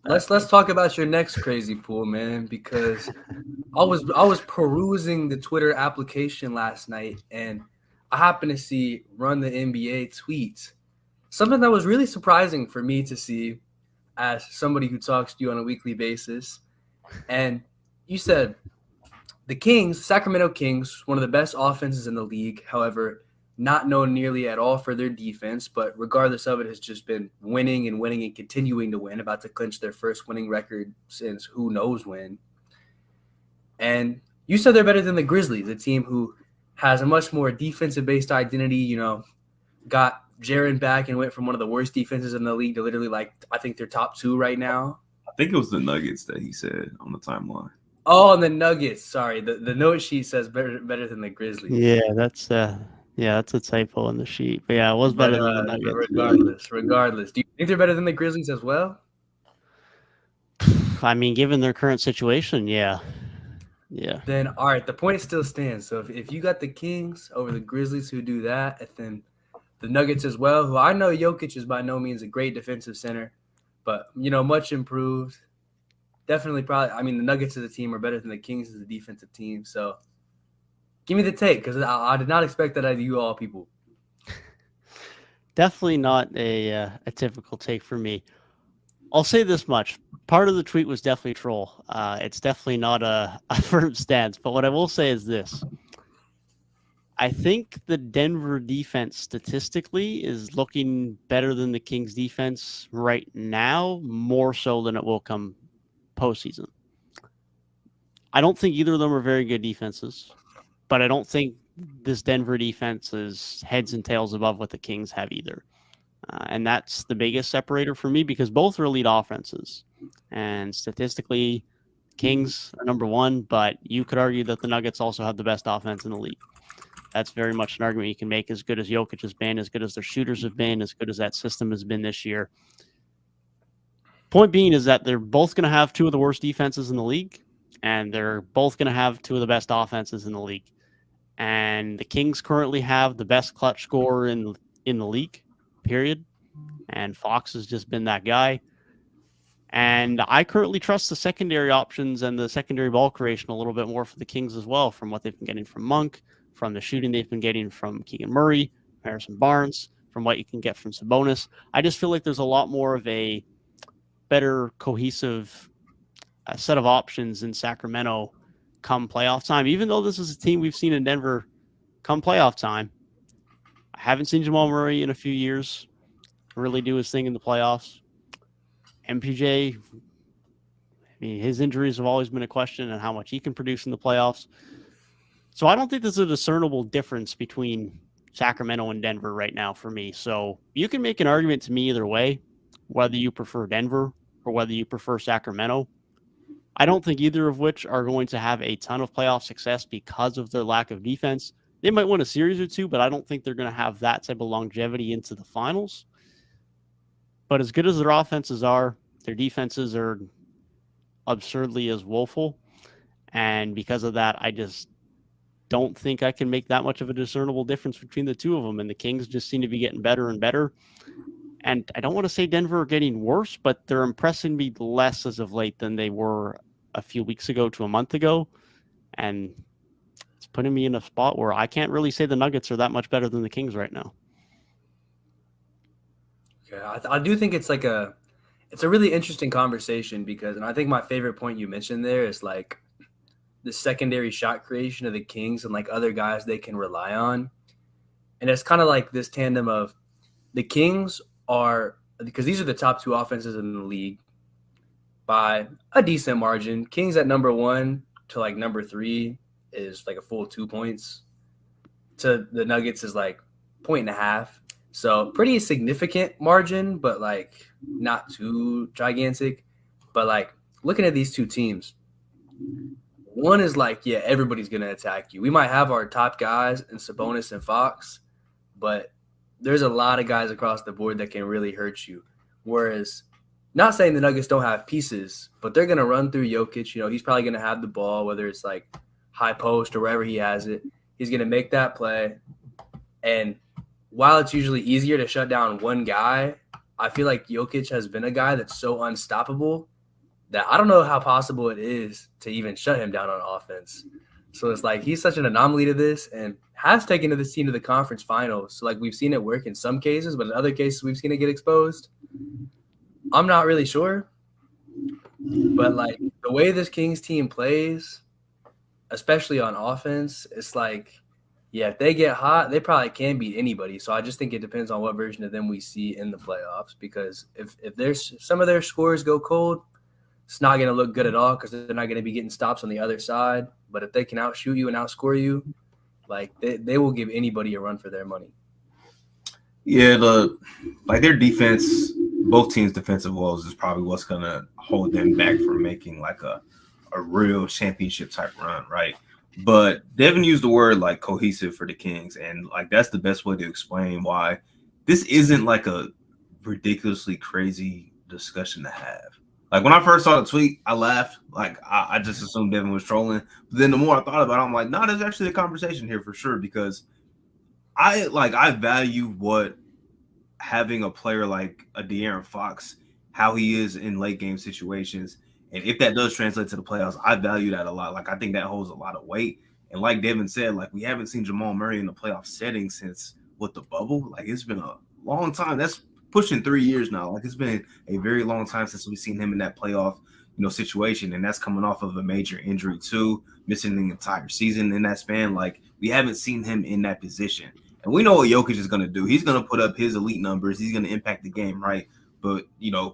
let's talk about your next crazy pool, man, because I was perusing the Twitter application last night and I happened to see Run the NBA tweets. Something that was really surprising for me to see as somebody who talks to you on a weekly basis. And you said the Kings, Sacramento Kings, one of the best offenses in the league. However, not known nearly at all for their defense, but regardless of it, has just been winning and continuing to win, about to clinch their first winning record since who knows when. And you said they're better than the Grizzlies, a team who has a much more defensive-based identity, got Jaren back and went from one of the worst defenses in the league to literally, I think they're top 2 right now. I think it was the Nuggets that he said on the timeline. Oh, and the Nuggets. Sorry, the note sheet says better than the Grizzlies. Yeah, that's a typo on the sheet. But yeah, it was better than the Nuggets. Regardless, do you think they're better than the Grizzlies as well? I mean, given their current situation, yeah. Then all right, the point still stands. So if you got the Kings over the Grizzlies who do that, and then the Nuggets as well, who I know Jokic is by no means a great defensive center, but much improved. Definitely, probably. I mean, the Nuggets as a team are better than the Kings as a defensive team. So, give me the take, because I did not expect that out of you all people. Definitely not a typical take for me. I'll say this much: part of the tweet was definitely troll. It's definitely not a firm stance. But what I will say is this: I think the Denver defense statistically is looking better than the Kings defense right now, more so than it will come postseason. I don't think either of them are very good defenses, but I don't think this Denver defense is heads and tails above what the Kings have either. And that's the biggest separator for me, because both are elite offenses. And statistically, Kings are number 1, but you could argue that the Nuggets also have the best offense in the league. That's very much an argument you can make. As good as Jokic has been, as good as their shooters have been, as good as that system has been this year. Point being is that they're both going to have 2 of the worst defenses in the league, and they're both going to have 2 of the best offenses in the league. And the Kings currently have the best clutch scorer in the league, period. And Fox has just been that guy. And I currently trust the secondary options and the secondary ball creation a little bit more for the Kings as well, from what they've been getting from Monk, from the shooting they've been getting from Keegan Murray, Harrison Barnes, from what you can get from Sabonis. I just feel like there's a lot more of a better cohesive set of options in Sacramento come playoff time. Even though this is a team we've seen in Denver come playoff time, I haven't seen Jamal Murray in a few years really do his thing in the playoffs. MPJ, I mean, his injuries have always been a question and how much he can produce in the playoffs. So I don't think there's a discernible difference between Sacramento and Denver right now for me. So you can make an argument to me either way, whether you prefer Denver or whether you prefer Sacramento. I don't think either of which are going to have a ton of playoff success because of their lack of defense. They might win a series or 2, but I don't think they're going to have that type of longevity into the finals. But as good as their offenses are, their defenses are absurdly as woeful. And because of that, I just don't think I can make that much of a discernible difference between the 2 of them. And the Kings just seem to be getting better and better. And I don't want to say Denver are getting worse, but they're impressing me less as of late than they were a few weeks ago to a month ago. And it's putting me in a spot where I can't really say the Nuggets are that much better than the Kings right now. Yeah, I do think it's a really interesting conversation because, and I think my favorite point you mentioned there is like the secondary shot creation of the Kings and like other guys they can rely on. And it's kind of like this tandem of the Kings are, because these are the top 2 offenses in the league by a decent margin. Kings at number 1 to like number 3 is like a full 2 points. To the Nuggets is like 1.5. So pretty significant margin, but like not too gigantic. But like looking at these 2 teams, one is like, yeah, everybody's going to attack you. We might have our top guys in Sabonis and Fox, but there's a lot of guys across the board that can really hurt you. Whereas, not saying the Nuggets don't have pieces, but they're going to run through Jokic. He's probably going to have the ball, whether it's like high post or wherever he has it. He's going to make that play. And while it's usually easier to shut down one guy, I feel like Jokic has been a guy that's so unstoppable that I don't know how possible it is to even shut him down on offense. So it's like he's such an anomaly to this and has taken this team to the conference finals. So like we've seen it work in some cases, but in other cases we've seen it get exposed. I'm not really sure. But like the way this Kings team plays, especially on offense, it's like, yeah, if they get hot, they probably can beat anybody. So I just think it depends on what version of them we see in the playoffs. Because if there's some of their scores go cold, it's not going to look good at all because they're not going to be getting stops on the other side. But if they can outshoot you and outscore you, like they will give anybody a run for their money. Yeah, their defense, both teams' defensive woes is probably what's gonna hold them back from making like a real championship type run, right? But Devin used the word like cohesive for the Kings, and like that's the best way to explain why this isn't like a ridiculously crazy discussion to have. Like when I first saw the tweet, I laughed. Like I just assumed Devin was trolling. But then the more I thought about it, I'm like, no, there's actually a conversation here for sure because I value what having a player like a De'Aaron Fox, how he is in late game situations. And if that does translate to the playoffs, I value that a lot. Like I think that holds a lot of weight. And like Devin said, like we haven't seen Jamal Murray in the playoff setting since the bubble. Like it's been a long time. That's pushing 3 years now. Like it's been a very long time since we've seen him in that playoff, situation. And that's coming off of a major injury too, missing the entire season in that span. Like we haven't seen him in that position. And we know what Jokic is going to do. He's going to put up his elite numbers. He's going to impact the game, right? But,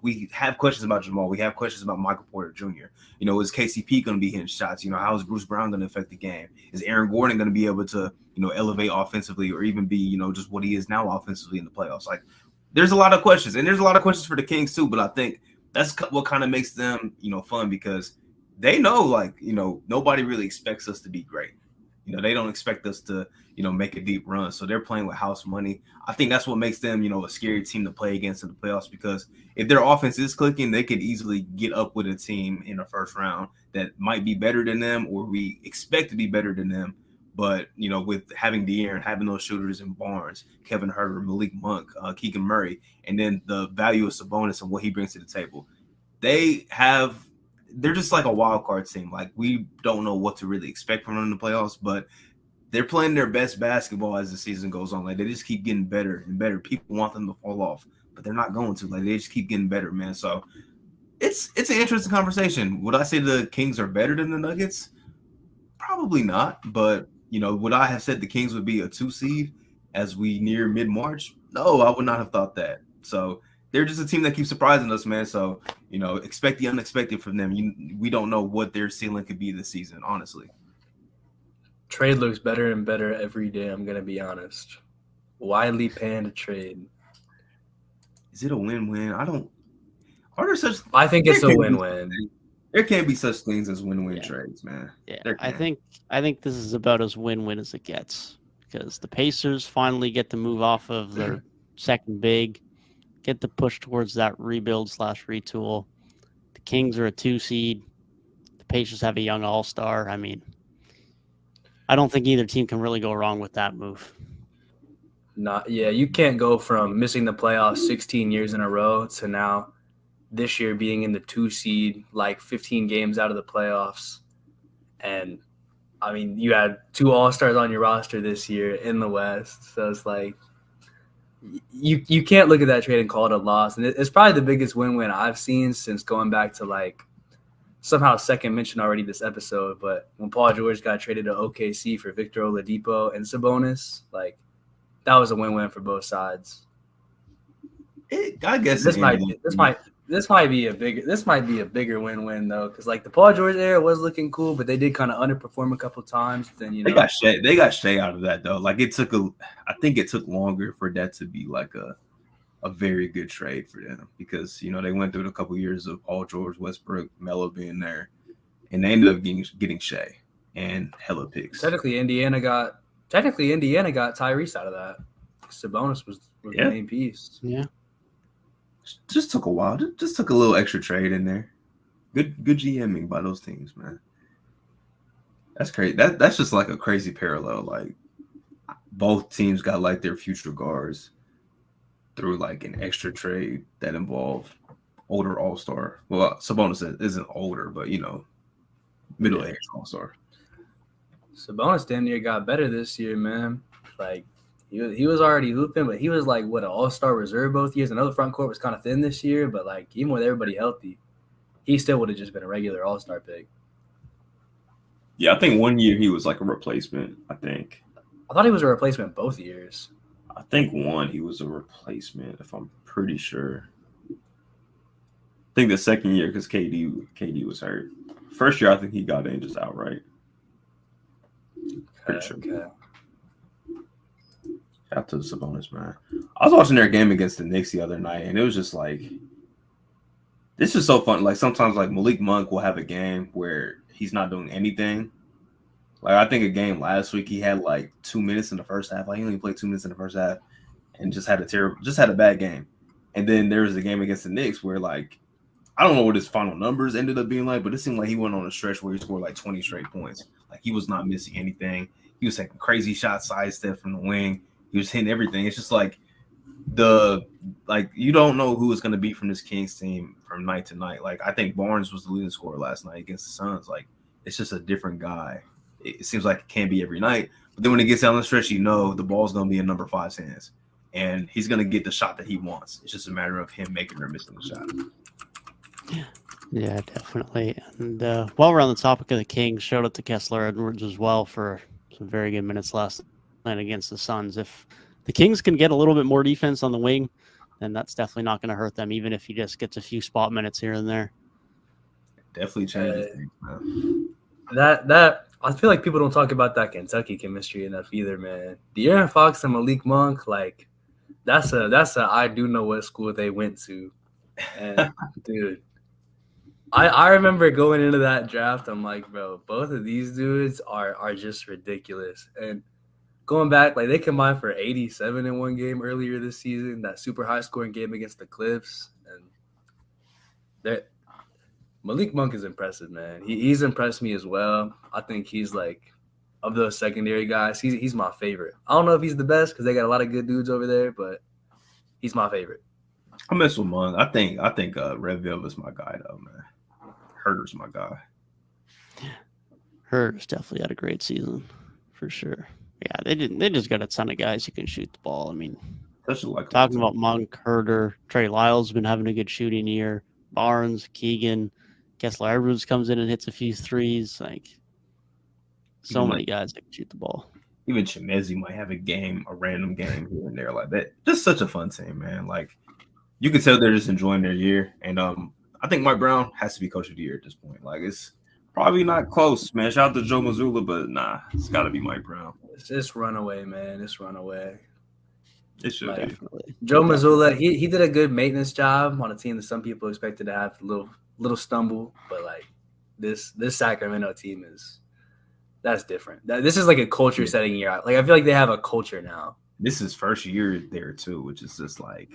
we have questions about Jamal. We have questions about Michael Porter Jr. Is KCP going to be hitting shots? How is Bruce Brown going to affect the game? Is Aaron Gordon going to be able to, elevate offensively or even be, just what he is now offensively in the playoffs? Like, there's a lot of questions. And there's a lot of questions for the Kings, too. But I think that's what kind of makes them, fun because they know, like, nobody really expects us to be great. They don't expect us to, make a deep run. So they're playing with house money. I think that's what makes them, a scary team to play against in the playoffs because if their offense is clicking, they could easily get up with a team in the first round that might be better than them or we expect to be better than them. But, with having De'Aaron, having those shooters in Barnes, Kevin Huerter, Malik Monk, Keegan Murray, and then the value of Sabonis and what he brings to the table, they're just like a wild card team. Like we don't know what to really expect from them in the playoffs, but they're playing their best basketball as the season goes on. Like they just keep getting better and better. People want them to fall off, but they're not going to. Like they just keep getting better, man. So it's an interesting conversation. Would I say the Kings are better than the Nuggets? Probably not. But would I have said the Kings would be a 2 seed as we near mid-March? No, I would not have thought that. So they're just a team that keeps surprising us, man. So, expect the unexpected from them. We don't know what their ceiling could be this season, honestly. Trade looks better and better every day, I'm going to be honest. Widely panned trade. Is it a win-win? I think it's a win-win. There can't be such things as win-win trades, man. Yeah, I think this is about as win-win as it gets because the Pacers finally get to move off of their second big, get to push towards that rebuild/retool. The Kings are a 2 seed. The Pacers have a young all-star. I mean, I don't think either team can really go wrong with that move. You can't go from missing the playoffs 16 years in a row to now this year being in the 2 seed, like 15 games out of the playoffs. And, I mean, you had 2 all-stars on your roster this year in the West. So it's like you can't look at that trade and call it a loss. And it's probably the biggest win-win I've seen since going back to, like, somehow second mention already this episode. But when Paul George got traded to OKC for Victor Oladipo and Sabonis, like, that was a win-win for both sides. I guess this might be a bigger win-win though, because like the Paul George era was looking cool, but they did kind of underperform a couple times. Then they got Shea out of that though. Like I think it took longer for that to be like a very good trade for them because they went through a couple years of Paul George, Westbrook, Melo being there, and they ended up getting Shea and hella picks. Technically, Indiana got Tyrese out of that. Sabonis was the main piece. Yeah. Just took a while. Just took a little extra trade in there. Good GMing by those teams, man. That's crazy. That's just like a crazy parallel. Like both teams got like their future guards through like an extra trade that involved older All-Star. Well, Sabonis isn't older, but middle-aged All-Star. Sabonis damn near got better this year, man. Like he was already hooping, but he was like an All-Star reserve both years. I know the front court was kind of thin this year, but like even with everybody healthy, he still would have just been a regular All-Star pick. Yeah, I think one year he was like a replacement. I thought he was a replacement both years. I think one he was a replacement, if I'm pretty sure. I think the second year because KD was hurt. First year I think he got in just outright. Pretty sure. Okay. Shout out to the Sabonis, man. I was watching their game against the Knicks the other night, and it was just like, this is so fun. Like sometimes, like Malik Monk will have a game where he's not doing anything. Like I think a game last week he had like 2 minutes in the first half. Like he only played 2 minutes in the first half, and just had a bad game. And then there was a game against the Knicks where like I don't know what his final numbers ended up being like, but it seemed like he went on a stretch where he scored like 20 straight points. Like he was not missing anything. He was taking crazy shots, sidestep from the wing. He was hitting everything. It's just like you don't know who it's going to be from this Kings team from night to night. Like I think Barnes was the leading scorer last night against the Suns. Like it's just a different guy. It seems like it can be every night, but then when it gets down the stretch, the ball's going to be in number 5's hands, and he's going to get the shot that he wants. It's just a matter of him making or missing the shot. Yeah, definitely. And while we're on the topic of the Kings, shout out to Kessler Edwards as well for some very good minutes last night against the Suns. If the Kings can get a little bit more defense on the wing, then that's definitely not going to hurt them, even if he just gets a few spot minutes here and there. Definitely changes things, man. That I feel like people don't talk about that Kentucky chemistry enough either, man. De'Aaron Fox and Malik Monk, like that's a I do know what school they went to. And dude, I remember going into that draft, I'm like, bro, both of these dudes are just ridiculous. And going back, like they combined for 87 in one game earlier this season, that super high scoring game against the Cliffs. And Malik Monk is impressive, man. He's impressed me as well. I think he's like, of those secondary guys, he's my favorite. I don't know if he's the best because they got a lot of good dudes over there, but he's my favorite. I mess with Monk. I think Red Velvet's my guy though, man. Herder's my guy. Herder's definitely had a great season for sure. Yeah, they just got a ton of guys who can shoot the ball. I mean, talking about Monk, Herder, Trey Lyles been having a good shooting year. Barnes, Keegan, Kessler Edwards comes in and hits a few threes. Like so many guys that can shoot the ball. Even Chimezi might have a random game here and there like that. Just such a fun team, man. Like you can tell they're just enjoying their year. And I think Mike Brown has to be coach of the year at this point. Like it's probably not close, man. Shout out to Joe Mazzulla, but nah, it's got to be Mike Brown. It's runaway, man. It's runaway. It should be. Joe Mazzulla, he did a good maintenance job on a team that some people expected to have a little stumble, but like this Sacramento team that's different. This is like a culture setting year. Like I feel like they have a culture now. This is first year there too, which is just like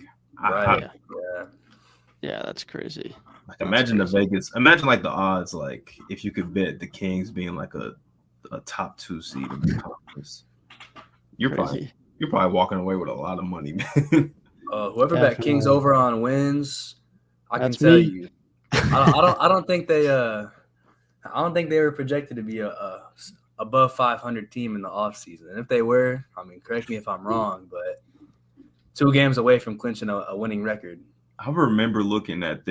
yeah, that's crazy. Like imagine imagine like the odds, like if you could bet the Kings being like a top 2 seed in the conference. You're probably walking away with a lot of money, man. Whoever bet Kings over on wins, I can tell you. I don't think they were projected to be a above 500 team in the offseason. And if they were, I mean, correct me if I'm wrong, but 2 games away from clinching a winning record. I remember looking at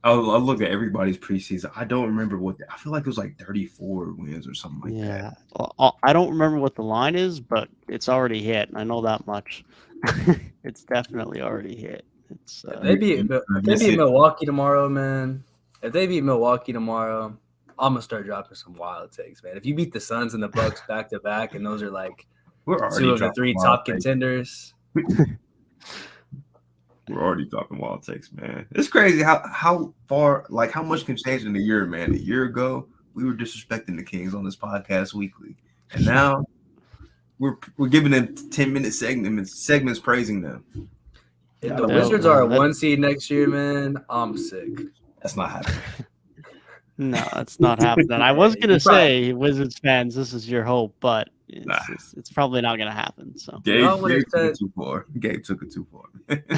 I'll look at everybody's preseason. I don't remember I feel like it was like 34 wins or something like that. Well, I don't remember what the line is, but it's already hit. I know that much. It's definitely already hit. It's if they beat Milwaukee tomorrow, man. If they beat Milwaukee tomorrow, I'm gonna start dropping some wild takes, man. If you beat the Suns and the Bucks back to back, and those are like 2 of the 3 top contenders. We're already talking wild takes, man. It's crazy how far, like how much can change in a year, man. A year ago, we were disrespecting the Kings on this podcast weekly, and now we're giving them 10-minute segments praising them. If the Wizards are a 1 seed next year, man, I'm sick. That's not happening. No, that's not happening. I was gonna say, Wizards fans, this is your hope, but it's probably not gonna happen. So Gabe took it too far.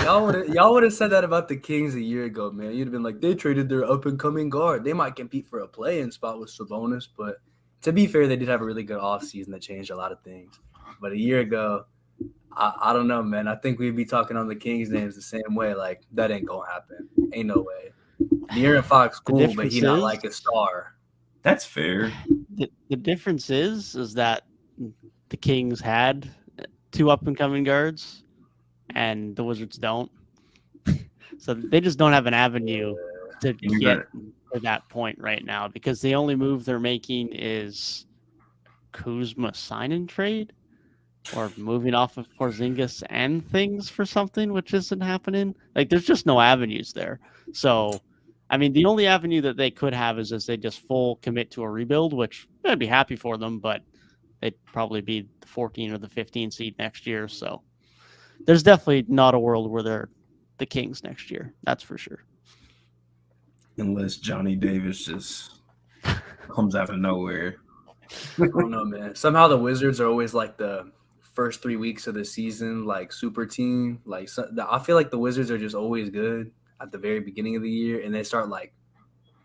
Y'all would have said that about the Kings a year ago, man. You'd have been like, they traded their up and coming guard. They might compete for a play-in spot with Sabonis, but to be fair, they did have a really good offseason that changed a lot of things. But a year ago, I don't know, man. I think we'd be talking on the Kings names the same way. Like, that ain't gonna happen. Ain't no way. De'Aaron Fox, cool, but he not like a star. That's fair. The difference is that the Kings had 2 up-and-coming guards, and the Wizards don't. So they just don't have an avenue to get to that point right now because the only move they're making is Kuzma sign and trade or moving off of Porzingis and things for something, which isn't happening. Like, there's just no avenues there. So, I mean, the only avenue that they could have is they just full commit to a rebuild, which I'd be happy for them, but they'd probably be the 14 or the 15 seed next year. So there's definitely not a world where they're the Kings next year. That's for sure. Unless Johnny Davis just comes out of nowhere. I don't know, man. Somehow the Wizards are always like the first 3 weeks of the season, like super team. Like, I feel like the Wizards are just always good at the very beginning of the year, and they start like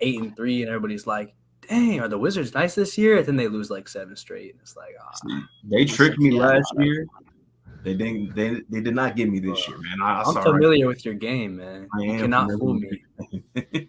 8-3, and everybody's like, "Dang, are the Wizards nice this year?" And then they lose like 7 straight. And it's like, they tricked me last year. They didn't. They did not get me this year, man. I'm familiar with your game, man. You cannot fool me.